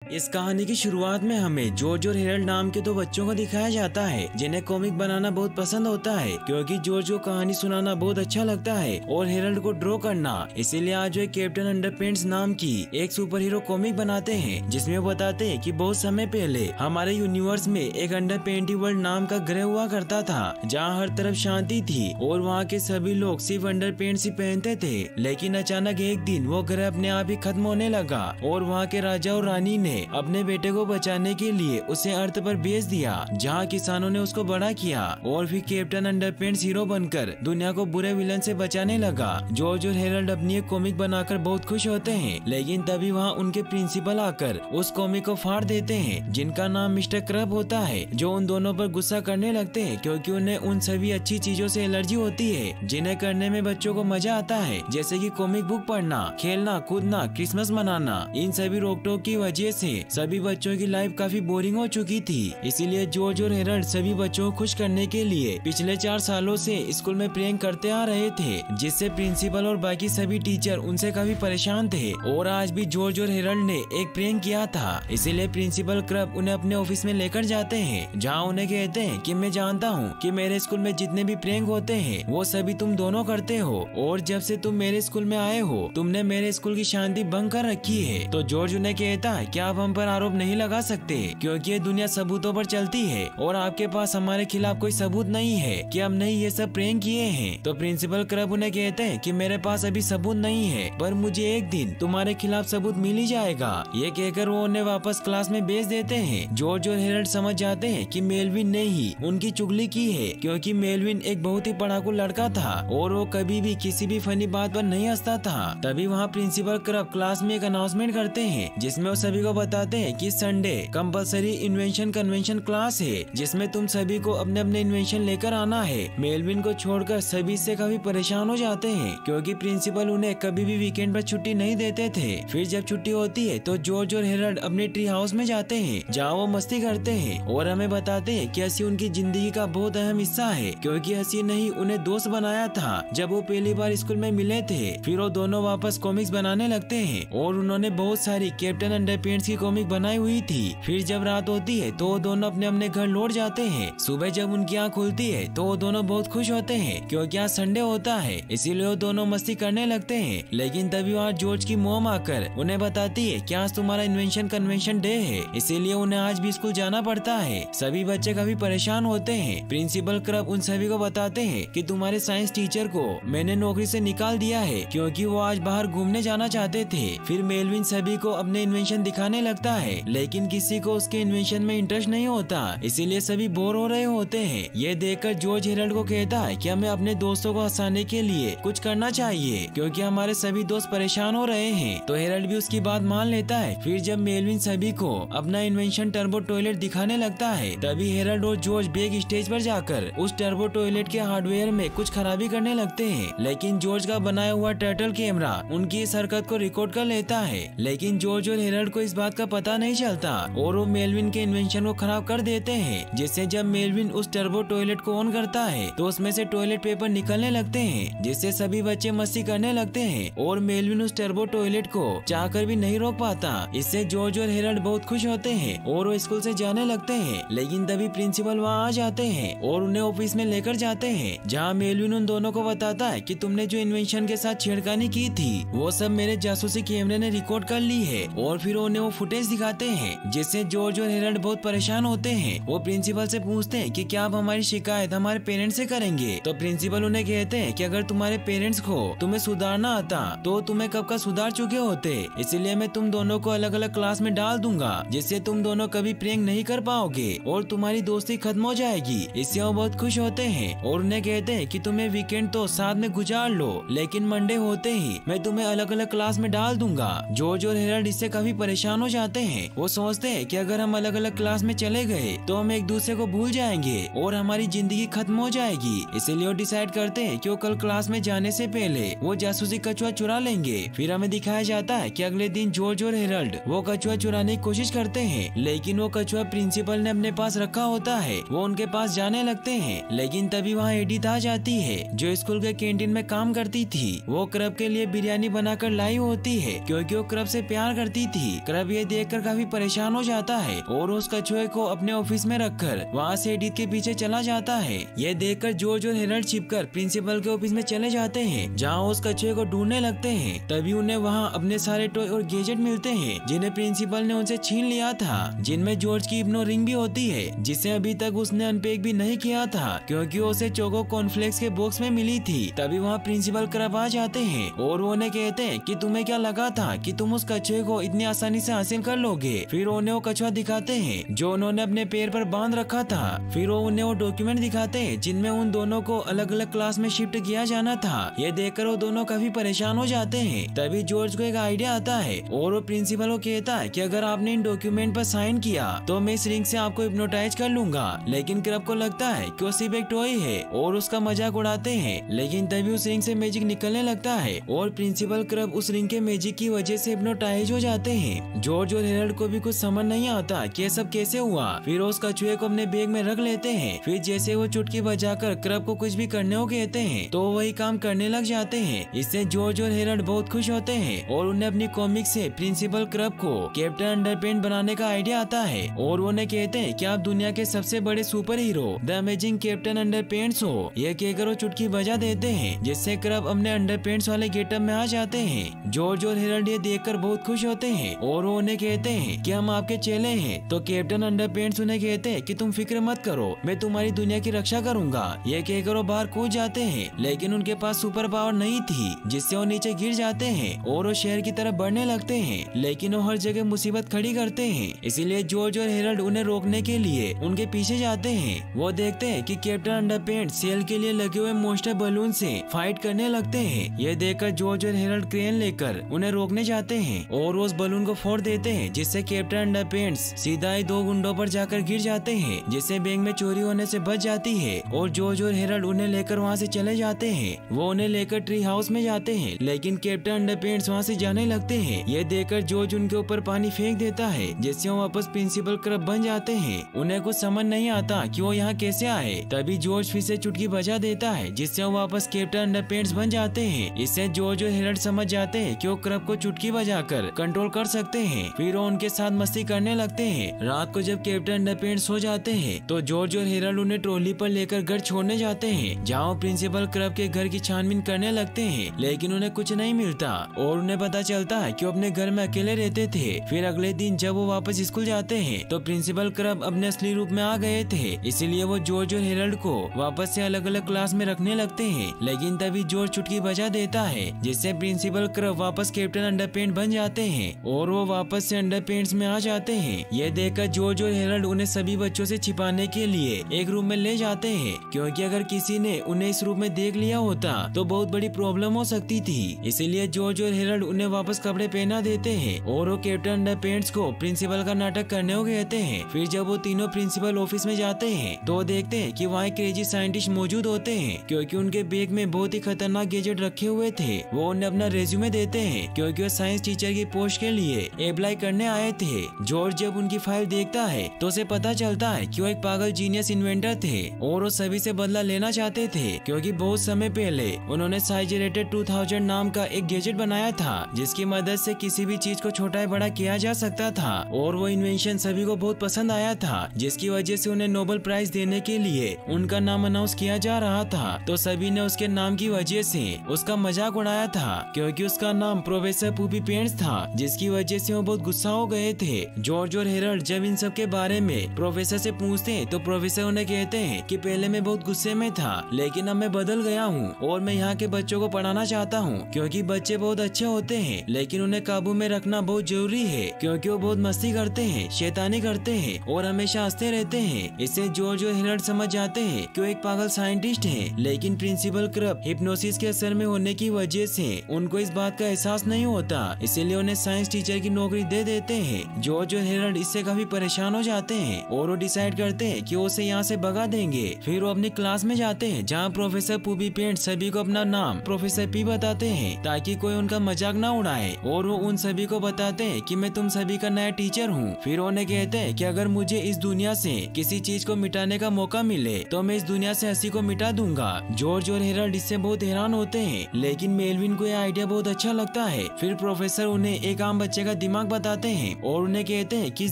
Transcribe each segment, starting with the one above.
इस कहानी की शुरुआत में हमें जॉर्ज और हेरल्ड नाम के दो बच्चों को दिखाया जाता है जिन्हें कॉमिक बनाना बहुत पसंद होता है क्योंकि जॉर्ज को कहानी सुनाना बहुत अच्छा लगता है और हेरल्ड को ड्रॉ करना। इसीलिए आज वे कैप्टन अंडरपेंट्स नाम की एक सुपर हीरो कॉमिक बनाते हैं जिसमें वो बताते हैं कि बहुत समय पहले हमारे यूनिवर्स में एक अंडरपेंटी वर्ल्ड नाम का ग्रह हुआ करता था जहाँ हर तरफ शांति थी और वहाँ के सभी लोग सिर्फ अंडरपेंट्स ही पहनते थे। लेकिन अचानक एक दिन वो ग्रह अपने आप ही खत्म होने लगा और वहाँ के राजा और रानी ने अपने बेटे को बचाने के लिए उसे अर्थ पर भेज दिया जहाँ किसानों ने उसको बड़ा किया और फिर कैप्टन अंडरपेंट्स हीरो बनकर दुनिया को बुरे विलन से बचाने लगा। जॉर्ज और हेरल्ड अपनी एक कॉमिक बनाकर बहुत खुश होते हैं लेकिन तभी वहाँ उनके प्रिंसिपल आकर उस कॉमिक को फाड़ देते हैं जिनका नाम मिस्टर क्रब होता है, जो उन दोनों पर गुस्सा करने लगते हैं क्योंकि उन्हें उन सभी अच्छी चीजों से एलर्जी होती है जिन्हें करने में बच्चों को मजा आता है, जैसे कि कॉमिक बुक पढ़ना, खेलना, कूदना, क्रिसमस मनाना। इन सभी रोक टोक की वजह से सभी बच्चों की लाइफ काफी बोरिंग हो चुकी थी। इसीलिए जॉर्ज और हेरल्ड सभी बच्चों को खुश करने के लिए पिछले 4 सालों से स्कूल में प्रैंक करते आ रहे थे जिससे प्रिंसिपल और बाकी सभी टीचर उनसे काफी परेशान थे। और आज भी जॉर्ज और हेरल्ड ने एक प्रैंक किया था, इसीलिए प्रिंसिपल क्रब उन्हें अपने ऑफिस में लेकर जाते हैं जहाँ उन्हें कहते हैं कि मैं जानता हूँ कि मेरे स्कूल में जितने भी प्रैंक होते हैं वो सभी तुम दोनों करते हो और जब से तुम मेरे स्कूल में आए हो तुमने मेरे स्कूल की शांति भंग कर रखी है। तो जॉर्ज उन्हें कहता है कि आप हम पर आरोप नहीं लगा सकते क्योंकि ये दुनिया सबूतों पर चलती है और आपके पास हमारे खिलाफ कोई सबूत नहीं है कि हमने ये सब प्रैंक किए हैं। तो प्रिंसिपल क्रब उन्हें कहते हैं कि मेरे पास अभी सबूत नहीं है पर मुझे एक दिन तुम्हारे खिलाफ सबूत मिल ही जाएगा। ये कहकर वो उन्हें वापस क्लास में भेज देते हैं। जॉर्ज और हेरल्ड समझ जाते हैं कि मेलविन ने ही उनकी चुगली की है क्योंकि मेलविन एक बहुत ही पढ़ाकू लड़का था और वो कभी भी किसी भी फनी बात पर नहीं हंसता था। तभी वहाँ प्रिंसिपल क्रब क्लास में एक अनाउंसमेंट करते हैं जिसमें वो सभी को बताते हैं कि Sunday compulsory invention convention class है जिसमें तुम सभी को अपने अपने इन्वेंशन लेकर आना है। मेलविन को छोड़कर सभी से काफी परेशान हो जाते हैं क्योंकि प्रिंसिपल उन्हें कभी भी वीकेंड पर छुट्टी नहीं देते थे। फिर जब छुट्टी होती है तो जॉर्ज और हेरल्ड अपने ट्री हाउस में जाते हैं जहाँ वो मस्ती करते हैं और हमें बताते हैं कि हंसी उनकी जिंदगी का बहुत अहम हिस्सा है क्योंकि हंसी ने ही उन्हें दोस्त बनाया था जब वो पहली बार स्कूल में मिले थे। फिर वो दोनों वापस कॉमिक्स बनाने लगते हैं और उन्होंने बहुत सारी कैप्टन अंडरपेंट्स की कॉमिक बनाई हुई थी। फिर जब रात होती है तो वो दोनों अपने अपने घर लौट जाते हैं। सुबह जब उनकी आँख खुलती है तो वो दोनों बहुत खुश होते हैं क्योंकि आज संडे होता है, इसीलिए वो दोनों मस्ती करने लगते हैं। लेकिन तभी वहाँ जॉर्ज की मॉम आकर उन्हें बताती है कि आज तुम्हारा इन्वेंशन कन्वेंशन डे है, इसीलिए उन्हें आज भी स्कूल जाना पड़ता है। सभी बच्चे काफी परेशान होते हैं। प्रिंसिपल क्रब उन सभी को बताते हैं कि तुम्हारे साइंस टीचर को मैंने नौकरी से निकाल दिया है क्योंकि वो आज बाहर घूमने जाना चाहते थे। फिर मेलविन सभी को अपने इन्वेंशन दिखाने लगता है लेकिन किसी को उसके इन्वेंशन में इंटरेस्ट नहीं होता, इसीलिए सभी बोर हो रहे होते हैं। ये देखकर जॉर्ज हेरल्ड को कहता है कि हमें अपने दोस्तों को हंसाने के लिए कुछ करना चाहिए क्योंकि हमारे सभी दोस्त परेशान हो रहे हैं। तो हेरल्ड भी उसकी बात मान लेता है। फिर जब मेलविन सभी को अपना इन्वेंशन टर्बो टॉयलेट दिखाने लगता है तभी हेरल्ड और जॉर्ज बैक स्टेज पर जाकर उस टर्बो टॉयलेट के हार्डवेयर में कुछ खराबी करने लगते हैं। लेकिन जॉर्ज का बनाया हुआ टर्टल कैमरा उनकी इस हरकत को रिकॉर्ड कर लेता है। लेकिन जॉर्ज और हेरल्ड को इस बात का पता नहीं चलता और वो मेलविन के इन्वेंशन को खराब कर देते हैं, जिससे जब मेलविन उस टर्बो टॉयलेट को ऑन करता है तो उसमें से टॉयलेट पेपर निकलने लगते हैं जिससे सभी बच्चे मस्ती करने लगते हैं और मेलविन उस टर्बो टॉयलेट को चाहकर भी नहीं रोक पाता। इससे जॉर्ज और हेरल्ड बहुत खुश होते हैं और वो स्कूल से जाने लगते हैं। लेकिन तभी प्रिंसिपल वहाँ आ जाते हैं और उन्हें ऑफिस में लेकर जाते हैं जहाँ मेलविन उन दोनों को बताता है कि तुमने जो इन्वेंशन के साथ छेड़खानी की थी वो सब मेरे जासूसी कैमरे ने रिकॉर्ड कर ली है। और फिर उन्हें वो फुटेज दिखाते हैं जिससे जॉर्ज और हेरल्ड बहुत परेशान होते हैं। वो प्रिंसिपल से पूछते हैं कि क्या आप हमारी शिकायत हमारे पेरेंट्स से करेंगे। तो प्रिंसिपल उन्हें कहते हैं कि अगर तुम्हारे पेरेंट्स को तुम्हें सुधारना आता तो तुम्हें कब का सुधार चुके होते, इसलिए मैं तुम दोनों को अलग अलग क्लास में डाल दूंगा जिससे तुम दोनों कभी प्रैंक नहीं कर पाओगे और तुम्हारी दोस्ती खत्म हो जाएगी। इससे वो बहुत खुश होते हैं और उन्हें कहते हैं कि तुम्हें वीकेंड तो साथ में गुजार लो लेकिन मंडे होते ही मैं तुम्हें अलग अलग क्लास में डाल दूंगा। जॉर्ज और हेरल्ड इससे काफी परेशान हो जाते हैं। वो सोचते हैं कि अगर हम अलग अलग क्लास में चले गए तो हम एक दूसरे को भूल जाएंगे और हमारी जिंदगी खत्म हो जाएगी। इसीलिए वो डिसाइड करते हैं कि वो कल क्लास में जाने से पहले वो जासूसी कछुआ चुरा लेंगे। फिर हमें दिखाया जाता है कि अगले दिन जॉर्ज और हेरल्ड वो कछुआ चुराने की कोशिश करते हैं लेकिन वो कछुआ प्रिंसिपल ने अपने पास रखा होता है। वो उनके पास जाने लगते हैं लेकिन तभी वहाँ एडिथ आ जाती है जो स्कूल के कैंटीन में काम करती थी। वो क्रब के लिए बिरयानी बनाकर लाई होती है क्योंकि वो क्रब से प्यार करती थी। क्रब क्लब ये देखकर काफी परेशान हो जाता है और उस कछुए को अपने ऑफिस में रखकर वहाँ से एडिथ के पीछे चला जाता है। ये देखकर जॉर्ज और हेरल्ड छिपकर प्रिंसिपल के ऑफिस में चले जाते हैं, जहाँ उस कछुए को ढूंढने लगते हैं। तभी उन्हें वहाँ अपने सारे टॉय और गैजेट मिलते हैं जिन्हें प्रिंसिपल ने उनसे छीन लिया था, जिनमें जॉर्ज की हिप्नो रिंग भी होती है जिसे अभी तक उसने अनपैक भी नहीं किया था क्योंकि उसे चोको कॉर्नफ्लेक्स के बॉक्स में मिली थी। तभी वहाँ प्रिंसिपल क्रब आ जाते हैं और वो उन्हें कहते हैं कि तुम्हें क्या लगा था कि तुम उस कछुए को इतनी आसानी से हासिल कर लोगे। फिर उन्हें वो कछुआ दिखाते हैं जो उन्होंने अपने पैर पर बांध रखा था। फिर वो उन्हें वो डॉक्यूमेंट दिखाते हैं जिनमें उन दोनों को अलग अलग क्लास में शिफ्ट किया जाना था। ये देखकर वो दोनों काफी परेशान हो जाते हैं। तभी जॉर्ज को एक आइडिया आता है और वो प्रिंसिपल को कहता है कि अगर आपने इन डॉक्यूमेंट पर साइन किया तो मैं इस रिंग से आपको हिप्नोटाइज कर लूंगा। लेकिन क्रब को लगता है कि वो सिर्फ एक टॉय है और उसका मजाक उड़ाते हैं। लेकिन तभी उस रिंग से मैजिक निकलने लगता है और प्रिंसिपल क्रब उस रिंग के मैजिक की वजह से हिप्नोटाइज हो जाते हैं। जॉर्ज और हेरल्ड को भी कुछ समझ नहीं आता कि ये सब कैसे हुआ। फिर उस कछुए को अपने बैग में रख लेते हैं। फिर जैसे वो चुटकी बजाकर क्रब को कुछ भी करने को कहते हैं तो वही काम करने लग जाते हैं। इससे जॉर्ज और हेरल्ड बहुत खुश होते हैं और उन्हें अपनी कॉमिक से प्रिंसिपल क्रब को कैप्टन अंडरपेंट बनाने का आइडिया आता है और वो उन्हें कहते हैं कि आप दुनिया के सबसे बड़े super hero the amazing captain underpants हो। यह कहकर वो चुटकी बजा देते हैं जिससे क्रब अपने अंडरपेंट्स वाले गेटअप में आ जाते हैं। जॉर्ज और हेरल्ड ये देखकर बहुत खुश होते हैं और वो उन्हें कहते हैं कि हम आपके चेले हैं। तो कैप्टन अंडरपेंट्स उन्हें कहते हैं कि तुम फिक्र मत करो, मैं तुम्हारी दुनिया की रक्षा करूंगा। ये कहकर वो बाहर कूद जाते हैं लेकिन उनके पास सुपर पावर नहीं थी जिससे वो नीचे गिर जाते हैं और वो शहर की तरफ बढ़ने लगते हैं। लेकिन वो हर जगह मुसीबत खड़ी करते हैं, इसीलिए जॉर्ज और हेरल्ड उन्हें रोकने के लिए उनके पीछे जाते हैं। वो देखते हैं कि कैप्टन अंडरपेंट सेल के लिए लगे हुए मोस्टर बलून से फाइट करने लगते हैं। ये देखकर जॉर्ज और हेरल्ड क्रेन लेकर उन्हें रोकने जाते हैं और उस बलून को फोड़ देते हैं जिससे कैप्टन अंडरपेंट्स सीधा ही दो गुंडों पर जाकर गिर जाते हैं, जिससे बैंक में चोरी होने से बच जाती है और जॉर्ज और हेरल्ड उन्हें लेकर वहाँ से चले जाते हैं। वो उन्हें लेकर ट्री हाउस में जाते हैं लेकिन कैप्टन अंडरपेंट्स वहाँ से जाने लगते हैं। ये देखकर जॉर्ज उनके ऊपर पानी फेंक देता है जिससे वो वापस प्रिंसिपल क्रब बन जाते हैं। उन्हें कुछ समझ नहीं आता कि वो यहाँ कैसे आए। तभी जॉर्ज फिर से चुटकी बजा देता है जिससे वो वापस कैप्टन अंडरपेंट्स बन जाते हैं। इससे जॉर्ज और हेरल्ड समझ जाते हैं कि वो क्रब को चुटकी बजाकर कंट्रोल कर सकते हैं। फिर वो उनके साथ मस्ती करने लगते हैं। रात को जब कैप्टन अंडरपेंट्स सो जाते हैं तो जॉर्ज और हेरल्ड उन्हें ट्रॉली पर लेकर घर छोड़ने जाते हैं, जहाँ प्रिंसिपल क्रब के घर की छानबीन करने लगते हैं। लेकिन उन्हें कुछ नहीं मिलता और उन्हें पता चलता है कि वो अपने घर में अकेले रहते थे। फिर अगले दिन जब वो वापस स्कूल जाते हैं तो प्रिंसिपल क्रब अपने असली रूप में आ गए थे, इसीलिए वो जॉर्ज और हेरल्ड को वापस से अलग अलग क्लास में रखने लगते हैं। लेकिन तभी जॉर्ज चुटकी बजा देता है जिससे प्रिंसिपल क्रब वापस कैप्टन अंडरपेंट बन जाते हैं और वो वापस से अंडरपेंट्स में आ जाते हैं। ये देखकर जॉर्ज और हेरल्ड उन्हें सभी बच्चों से छिपाने के लिए एक रूम में ले जाते हैं, क्योंकि अगर किसी ने उन्हें इस रूम में देख लिया होता तो बहुत बड़ी प्रॉब्लम हो सकती थी। इसीलिए जॉर्ज और हेरल्ड उन्हें वापस कपड़े पहना देते हैं और वो कैप्टन अंडरपेंट्स को प्रिंसिपल का नाटक करने को कहते हैं। फिर जब वो तीनों प्रिंसिपल ऑफिस में जाते हैं तो देखते हैं कि वहाँ क्रेजी साइंटिस्ट मौजूद होते हैं, क्योंकि उनके बैग में बहुत ही खतरनाक गैजेट रखे हुए थे। वो उन्हें अपना रेज्यूमे देते हैं क्योंकि वो साइंस टीचर की पोस्ट के लिए अप्लाई करने आए थे। जॉर्ज जब उनकी फाइल देखता है तो उसे पता चलता है कि वो एक पागल जीनियस इन्वेंटर थे और वो सभी से बदला लेना चाहते थे, क्योंकि बहुत समय पहले उन्होंने साइजेरेटेड 2000 नाम का एक गैजेट बनाया था जिसकी मदद से किसी भी चीज को छोटा या बड़ा किया जा सकता था। और वो इन्वेंशन सभी को बहुत पसंद आया था, जिसकी वजह से उन्हें नोबेल प्राइज देने के लिए उनका नाम अनाउंस किया जा रहा था। तो सभी ने उसके नाम की वजह से उसका मजाक उड़ाया था, क्योंकि उसका नाम प्रोफेसर पूपी पेंट्स था, जिसकी वजह से वो बहुत गुस्सा हो गए थे। जॉर्ज और हेरल्ड जब इन सब के बारे में प्रोफेसर से पूछते हैं तो प्रोफेसर उन्हें कहते हैं कि पहले मैं बहुत गुस्से में था लेकिन अब मैं बदल गया हूँ और मैं यहाँ के बच्चों को पढ़ाना चाहता हूँ, क्योंकि बच्चे बहुत अच्छे होते हैं लेकिन उन्हें काबू में रखना बहुत जरूरी है, क्योंकि वो बहुत मस्ती करते हैं, शैतानी करते हैं और हमेशा हंसते रहते हैं। इससे जॉर्ज और हेरल्ड समझ जाते हैं कि वो एक पागल साइंटिस्ट है, लेकिन प्रिंसिपल क्रब हिप्नोसिस के असर में होने की वजह से उनको इस बात का एहसास नहीं होता, इसीलिए उन्हें साइंस टीचर की नौकरी दे देते हैं। जॉर्ज और हेरल्ड इससे काफी परेशान हो जाते हैं और वो डिसाइड करते हैं कि वो उसे यहाँ से भगा देंगे। फिर वो अपनी क्लास में जाते हैं जहाँ प्रोफेसर पूपी पेंट सभी को अपना नाम प्रोफेसर पी बताते हैं ताकि कोई उनका मजाक ना उड़ाए, और वो उन सभी को बताते हैं कि मैं तुम सभी का नया टीचर हूँ। फिर उन्हें कहते हैं कि अगर मुझे इस दुनिया से किसी चीज को मिटाने का मौका मिले तो मैं इस दुनिया से हंसी को मिटा दूंगा। जॉर्ज और हेरल्ड इससे बहुत हैरान होते हैं, लेकिन मेलविन को यह आइडिया बहुत अच्छा लगता है। फिर प्रोफेसर उन्हें एक आम बच्चे का दिमाग दिमाग बताते हैं और उन्हें कहते हैं कि इस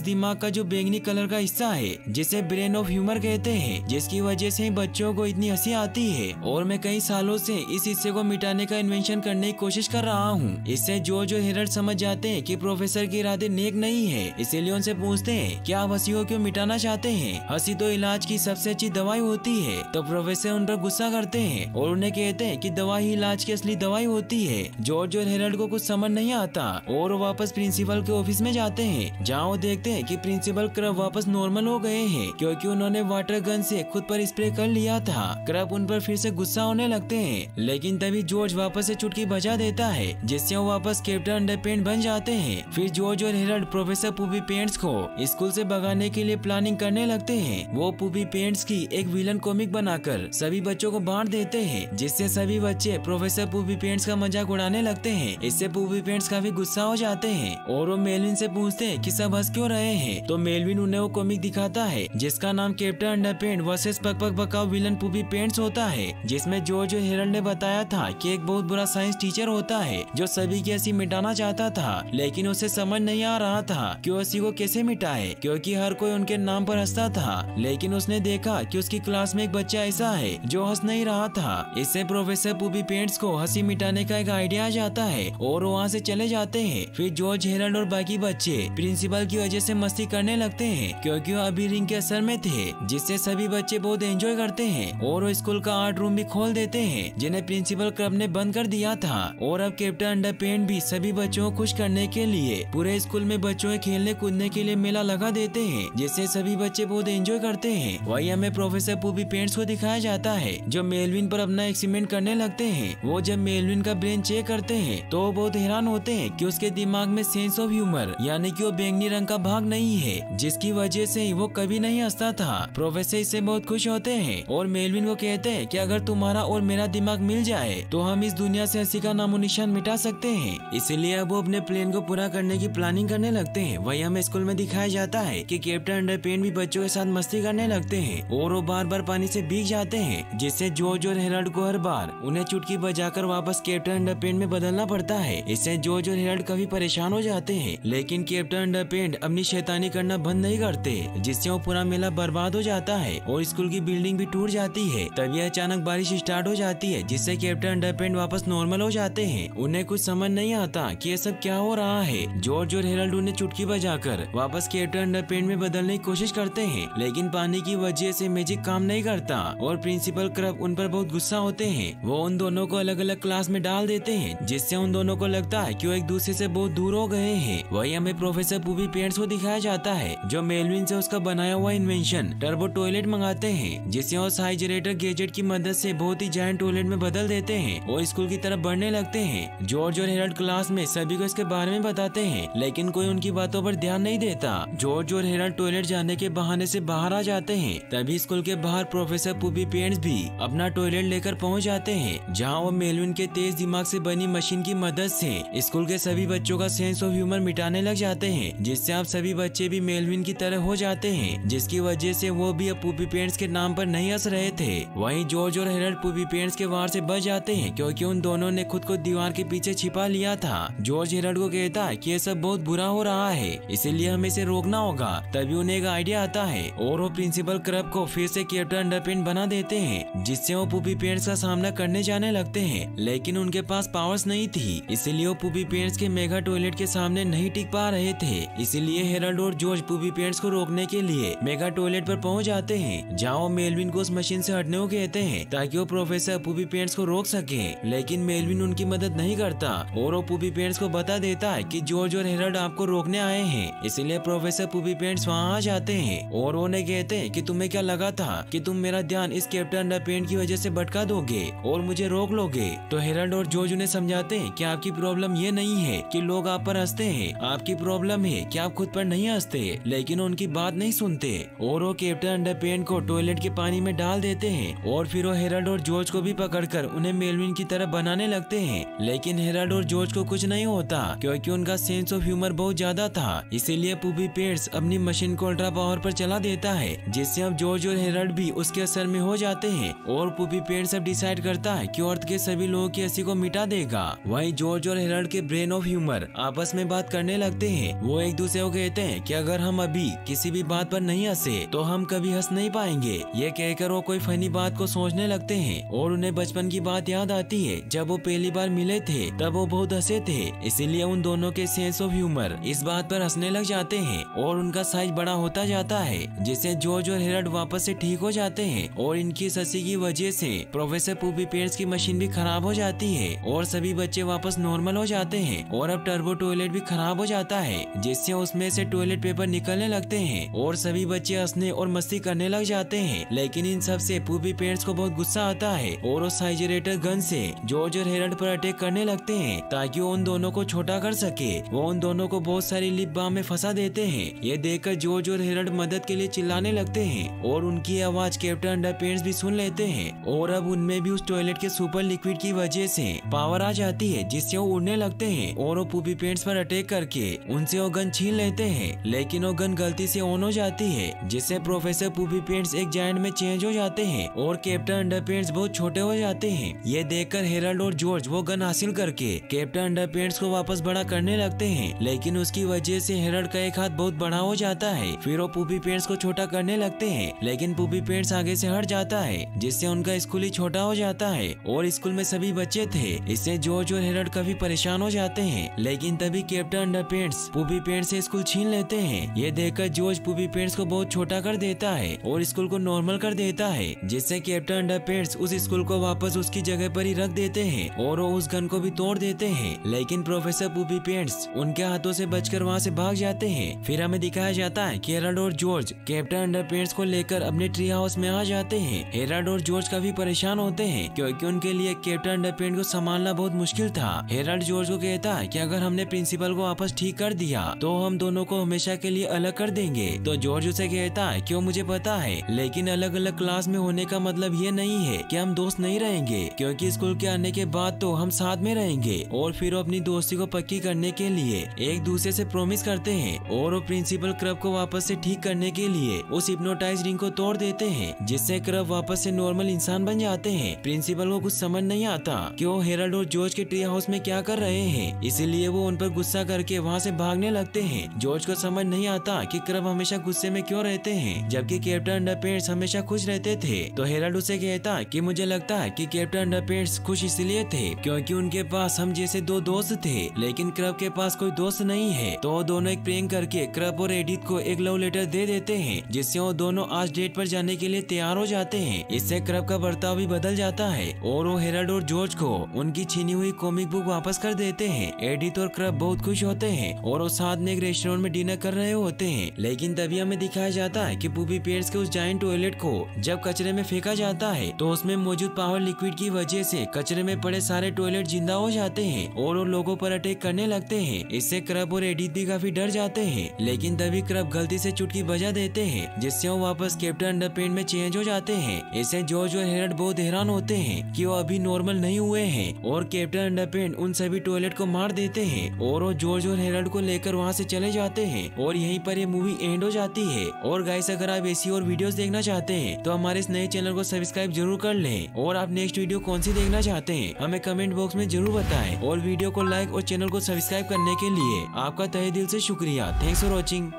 दिमाग का जो बैंगनी कलर का हिस्सा है जिसे ब्रेन ऑफ ह्यूमर कहते हैं, जिसकी वजह से बच्चों को इतनी हंसी आती है और मैं कई सालों से इस हिस्से को मिटाने का इन्वेंशन करने की कोशिश कर रहा हूँ। इससे जॉर्ज और हेरल्ड समझ जाते हैं कि प्रोफेसर के इरादे नेक नहीं है, इसीलिए उनसे पूछते हैं कि आप हंसी को क्यों मिटाना चाहते हैं, हंसी तो इलाज की सबसे अच्छी दवाई होती है। तो प्रोफेसर उन पर गुस्सा करते हैं और उन्हें कहते हैं कि दवाई ही इलाज की असली दवाई होती है। जॉर्ज और हेरल्ड को कुछ समझ नहीं आता और वो वापस प्रिंसिपल के ऑफिस में जाते हैं, जहाँ वो देखते हैं कि प्रिंसिपल क्रब वापस नॉर्मल हो गए हैं क्योंकि उन्होंने वाटर गन से खुद पर स्प्रे कर लिया था। क्रब उन पर फिर से गुस्सा होने लगते हैं, लेकिन तभी जॉर्ज वापस से चुटकी बजा देता है जिससे वो वापस कैप्टन अंडरपैंट बन जाते हैं। फिर जॉर्ज और हेरल्ड प्रोफेसर पूपी पेंट्स को स्कूल से भगाने के लिए प्लानिंग करने लगते हैं। वो पूपी पेंट्स की एक विलन कॉमिक बनाकर सभी बच्चों को बांट देते हैं, जिससे सभी बच्चे प्रोफेसर पूपी पेंट्स का मजाक उड़ाने लगते हैं। इससे पूपी पेंट्स काफी गुस्सा हो जाते हैं और वो मेलविन से पूछते हैं कि सब हंस क्यों रहे हैं। तो मेलविन उन्हें वो कॉमिक दिखाता है जिसका नाम कैप्टन अंडरपैंट वर्सेस पक पक पकाओ विलन पूपी पेंट्स होता है, जिसमें जॉर्ज और हेरल्ड ने बताया था कि एक बहुत बुरा साइंस टीचर होता है जो सभी की हंसी मिटाना चाहता था, लेकिन उसे समझ नहीं आ रहा था कि हंसी को कैसे मिटाए क्योंकि हर कोई उनके नाम पर हंसता था। लेकिन उसने देखा कि उसकी क्लास में एक बच्चा ऐसा है जो हंस नहीं रहा था। इससे प्रोफेसर पूपी पेंट्स को हंसी मिटाने का एक आइडिया आ जाता है और वो वहाँ से चले जाते हैं। फिर जॉर्ज, हेरल्ड और बाकी बच्चे प्रिंसिपल की वजह से मस्ती करने लगते हैं क्योंकि वो अभी रिंग के असर में थे, जिससे सभी बच्चे बहुत एंजॉय करते हैं और वो स्कूल का आर्ट रूम भी खोल देते हैं जिन्हें प्रिंसिपल क्रब ने बंद कर दिया था। और अब कैप्टन अंडरपैंट भी सभी बच्चों को खुश करने के लिए पूरे स्कूल में बच्चों के खेलने कूदने के लिए मेला लगा देते हैं, जिससे सभी बच्चे बहुत एंजॉय करते हैं। वही हमें प्रोफेसर पूपी पेंट्स को दिखाया जाता है जो मेलविन पर अपना एक्सपेरिमेंट करने लगते हैं। वो जब मेलविन का ब्रेन चेक करते हैं तो वो बहुत हैरान होते हैं कि उसके दिमाग में सेंस ऑफ ह्यूमर यानी कि वो बैंगनी रंग का भाग नहीं है, जिसकी वजह से वो कभी नहीं हंसता था। प्रोफेसर इससे बहुत खुश होते हैं और मेलविन को कहते हैं कि अगर तुम्हारा और मेरा दिमाग मिल जाए तो हम इस दुनिया से हंसी का नामो निशान मिटा सकते हैं। इसलिए अब वो अपने प्लान को पूरा करने की प्लानिंग करने लगते हैं। वही हमें स्कूल में दिखाया जाता है कि कैप्टन अंडरपैंट भी बच्चों के साथ मस्ती करने लगते हैं और वो बार बार पानी से भीग जाते हैं, जिससे जॉर्ज और हेरल्ड को हर बार उन्हें चुटकी बजाकर वापस कैप्टन अंडरपैंट में बदलना पड़ता है। इससे जॉर्ज और हेरल्ड काफी परेशान हो जाते हैं, लेकिन कैप्टन अंडरपैंट अपनी शैतानी करना बंद नहीं करते, जिससे वो पूरा मेला बर्बाद हो जाता है और स्कूल की बिल्डिंग भी टूट जाती है। तभी अचानक बारिश स्टार्ट हो जाती है, जिससे कैप्टन अंडरपैंट वापस नॉर्मल हो जाते हैं। उन्हें कुछ समझ नहीं आता कि ये सब क्या हो रहा है। जॉर्ज और हेरल्ड उन्हें चुटकी बजाकर वापस कैप्टन अंडरपैंट में बदलने की कोशिश करते हैं, लेकिन पानी की वजह से मैजिक काम नहीं करता और प्रिंसिपल क्रब उन पर बहुत गुस्सा होते हैं। वो उन दोनों को अलग अलग क्लास में डाल देते हैं, जिससे उन दोनों को लगता है कि वो एक दूसरे से बहुत दूर हो गए हैं। वही हमें प्रोफेसर पूपी पेंट्स को दिखाया जाता है जो मेलविन से उसका बनाया हुआ इन्वेंशन टर्बो टॉयलेट मंगाते हैं, जिससे वो साइजरेटर गैजेट की मदद से बहुत ही जायंट टॉयलेट में बदल देते हैं और स्कूल की तरफ बढ़ने लगते हैं। जॉर्ज और हेरल्ड क्लास में सभी को इसके बारे में बताते हैं, लेकिन कोई उनकी बातों पर ध्यान नहीं देता। जॉर्ज और हेरल्ड टॉयलेट जाने के बहाने से बाहर आ जाते हैं। तभी स्कूल के बाहर प्रोफेसर पूपी पेंट्स भी अपना टॉयलेट लेकर पहुंच जाते हैं, जहां वो मेलविन के तेज दिमाग से बनी मशीन की मदद से स्कूल के सभी बच्चों का सेंस ऑफ ह्यूमर मिटाने लग जाते हैं, जिससे अब सभी बच्चे भी मेलविन की तरह हो जाते हैं, जिसकी वजह से वो भी अब पूपी पेंट्स के नाम पर नहीं हंस रहे थे। वहीं जॉर्ज और हेरल्ड पूपी पेंट्स के वार से बच जाते हैं क्योंकि उन दोनों ने खुद को दीवार के पीछे छिपा लिया था। जॉर्ज हेरल्ड को कहता है कि ये सब बहुत बुरा हो रहा है, इसीलिए हमें इसे रोकना होगा। तभी उन्हें एक आइडिया आता है और वो प्रिंसिपल क्रब को फिर से कैप्टन अंडरपैंट बना देते हैं, जिससे वो पूपी पेंट्स का सामना करने जाने लगते हैं, लेकिन उनके पास पावर्स नहीं थी, इसलिए वो पूपी पेंट्स के मेगा टॉयलेट के सामने नहीं टिक पा रहे थे। इसीलिए हेरल्ड और जॉर्ज पूपी पेंट्स को रोकने के लिए मेगा टॉयलेट पर पहुंच जाते हैं, जहां वो मेलविन को उस मशीन से हटने को कहते हैं ताकि वो प्रोफेसर पूपी पेंट्स को रोक सके, लेकिन मेलविन उनकी मदद नहीं करता और वो पूपी पेंट्स को बता देता है कि जॉर्ज और हेरल्ड आपको रोकने आए हैं। इसलिए प्रोफेसर पूपी पेंट्स वहाँ आ जाते हैं और उन्हें कहते हैं कि तुम्हें क्या लगा था कि तुम मेरा ध्यान इस कैप्टन अंडरपैंट की वजह से भटका दोगे और मुझे रोक लोगे। तो हेरल्ड और जॉर्ज उन्हें समझाते हैं कि आपकी प्रॉब्लम ये नहीं है कि लोग आप पर हंसते हैं, आपकी प्रॉब्लम है कि आप खुद पर नहीं हंसते, लेकिन उनकी बात नहीं सुनते। और वो कैप्टन अंडरपैंट को टॉयलेट के पानी में डाल देते हैं और फिर वो हेरल्ड और जॉर्ज को भी पकड़कर उन्हें मेलविन की तरह बनाने लगते हैं, लेकिन हेरल्ड और जॉर्ज को कुछ नहीं होता क्योंकि उनका सेंस ऑफ ह्यूमर बहुत ज्यादा था। इसीलिए पूपी पेंट्स अपनी मशीन को अल्ट्रा पावर पर चला देता है, जिससे अब जॉर्ज और हेरल्ड भी उसके असर में हो जाते हैं और पूपी पेंट्स अब डिसाइड करता है कि अर्थ के सभी लोगों की हंसी को मिटा देगा। वहीं जॉर्ज और हेरल्ड के ब्रेन ऑफ ह्यूमर आपस में बात बात करने लगते हैं। वो एक दूसरे को कहते हैं कि अगर हम अभी किसी भी बात पर नहीं हंसे तो हम कभी हंस नहीं पाएंगे। ये कहकर वो कोई फनी बात को सोचने लगते हैं और उन्हें बचपन की बात याद आती है। जब वो पहली बार मिले थे तब वो बहुत हंसे थे, इसीलिए उन दोनों के सेंस ऑफ ह्यूमर इस बात पर हंसने लग जाते हैं और उनका साइज बड़ा होता जाता है, जिससे जॉर्ज और हेरल्ड वापस से ठीक हो जाते हैं। और इनकी हंसी की वजह से प्रोफेसर पूपी पेंट्स की मशीन भी खराब हो जाती है और सभी बच्चे वापस नॉर्मल हो जाते हैं। और अब टर्बो टॉयलेट भी खराब हो जाता है, जिससे उसमें से टॉयलेट पेपर निकलने लगते हैं और सभी बच्चे हंसने और मस्ती करने लग जाते हैं। लेकिन इन सब से पूपी पेंट्स को बहुत गुस्सा आता है और वो साइजरेटर गन से जॉर्ज और हेरल्ड पर अटैक करने लगते हैं ताकि वो उन दोनों को छोटा कर सके। वो उन दोनों को बहुत सारी लिप बाम में फंसा देते हैं। ये देखकर जॉर्ज और हेरल्ड मदद के लिए चिल्लाने लगते हैं और उनकी आवाज कैप्टन अंडरपेंट्स भी सुन लेते हैं। और अब उनमें भी उस टॉयलेट के सुपर लिक्विड की वजह से पावर आ जाती है, जिससे वो उड़ने लगते हैं और वो पूपी पेंट्स पर अटैक करके उनसे वो गन छीन लेते हैं। लेकिन वो गन गलती से ऑन हो जाती है, जिससे प्रोफेसर पूपी पेंट्स एक जायंट में चेंज हो जाते हैं और कैप्टन अंडरपेंट्स बहुत छोटे हो जाते हैं। ये देखकर हेरल्ड और जॉर्ज वो गन हासिल करके कैप्टन अंडरपेंट्स को वापस बड़ा करने लगते हैं, लेकिन उसकी वजह से हेरल्ड का एक हाथ बहुत बड़ा हो जाता है। फिर वो पूपी पेंट्स को छोटा करने लगते हैं, लेकिन पूपी पेंट्स आगे से हट जाता है, जिससे उनका स्कूल ही छोटा हो जाता है और स्कूल में सभी बच्चे थे। इससे जॉर्ज और हेरल्ड काफी परेशान हो जाते हैं, लेकिन तभी कैप्टन अंडरपेंट्स पूपी पेंट्स से स्कूल छीन लेते हैं। ये देखकर जॉर्ज पूपी पेंट्स को बहुत छोटा कर देता है और स्कूल को नॉर्मल कर देता है, जिससे कैप्टन अंडरपेंट्स उस स्कूल को वापस उसकी जगह पर ही रख देते हैं और वो उस गन को भी तोड़ देते हैं। लेकिन प्रोफेसर पूपी पेंट्स उनके हाथों से बचकर वहाँ से भाग जाते हैं। फिर हमें दिखाया जाता है कि हेरल्ड और जॉर्ज कैप्टन अंडरपेंट्स को लेकर अपने ट्री हाउस में आ जाते हैं। हेरल्ड और जॉर्ज काफी परेशान होते हैं क्योंकि उनके लिए कैप्टन अंडरपेंट्स को संभालना बहुत मुश्किल था। हेरल्ड जॉर्ज को कहता है कि अगर हमने प्रिंसिपल को वापस ठीक कर दिया तो हम दोनों को हमेशा के लिए अलग कर देंगे। तो जॉर्ज उसे कहता है क्यों, मुझे पता है, लेकिन अलग अलग क्लास में होने का मतलब ये नहीं है कि हम दोस्त नहीं रहेंगे, क्योंकि स्कूल के आने के बाद तो हम साथ में रहेंगे। और फिर वो अपनी दोस्ती को पक्की करने के लिए एक दूसरे से प्रॉमिस करते हैं और वो प्रिंसिपल क्रब को वापस से ठीक करने के लिए उस हिप्नोटाइज रिंग को तोड़ देते हैं, जिससे क्रब वापस से नॉर्मल इंसान बन जाते हैं। प्रिंसिपल को कुछ समझ नहीं आता कि वो हेरल्ड और जॉर्ज के ट्री हाउस में क्या कर रहे हैं, इसीलिए वो उन पर गुस्सा करके वहाँ से भागने लगते हैं। जॉर्ज को समझ नहीं आता कि क्रब हमेशा गुस्से में क्यों रहते हैं जबकि कैप्टन अंडरपेंट्स हमेशा खुश रहते थे। तो हेरल्ड उसे कहता कि मुझे लगता है कि कैप्टन अंडरपेंट्स खुश इसलिए थे क्योंकि उनके पास हम जैसे दो दोस्त थे, लेकिन क्रब के पास कोई दोस्त नहीं है। तो वो दोनों एक प्रैंक करके क्रब और एडिथ को एक लव लेटर दे देते हैं, जिससे वो दोनों आज डेट पर जाने के लिए तैयार हो जाते हैं। इससे क्रब का बर्ताव भी बदल जाता है और वो हेरल्ड और जॉर्ज को उनकी छीनी हुई कॉमिक बुक वापस कर देते हैं। एडिथ और क्रब बहुत खुश होते हैं और वो साथ में एक रेस्टोरेंट में डिनर कर रहे होते हैं। लेकिन तभी हमें दिखाया जाता है कि पूपी पेंट्स के उस जायंट टॉयलेट को जब कचरे में फेंका जाता है तो उसमें मौजूद पावर लिक्विड की वजह से कचरे में पड़े सारे टॉयलेट जिंदा हो जाते हैं और वो लोगों पर अटैक करने लगते हैं। इससे क्रब और एडिथ भी काफी डर जाते हैं, लेकिन तभी क्रब गलती से चुटकी बजा देते हैं, जिससे वो वापस कैप्टन अंडरपेंट्स में चेंज हो जाते हैं। इससे जॉर्ज और हेरल्ड बहुत हैरान होते हैं कि वो अभी नॉर्मल नहीं हुए हैं और कैप्टन अंडरपेंट्स उन सभी टॉयलेट को मार देते हैं और वो जॉर्ज और हेरल्ड को लेकर वहाँ से चले जाते हैं और यहीं पर ये मूवी एंड हो जाती है। और गाइस, अगर आप ऐसी और वीडियोस देखना चाहते हैं तो हमारे इस नए चैनल को सब्सक्राइब जरूर कर लें और आप नेक्स्ट वीडियो कौन सी देखना चाहते हैं हमें कमेंट बॉक्स में जरूर बताएं। और वीडियो को लाइक और चैनल को सब्सक्राइब करने के लिए आपका तहे दिल से शुक्रिया। Thanks for watching.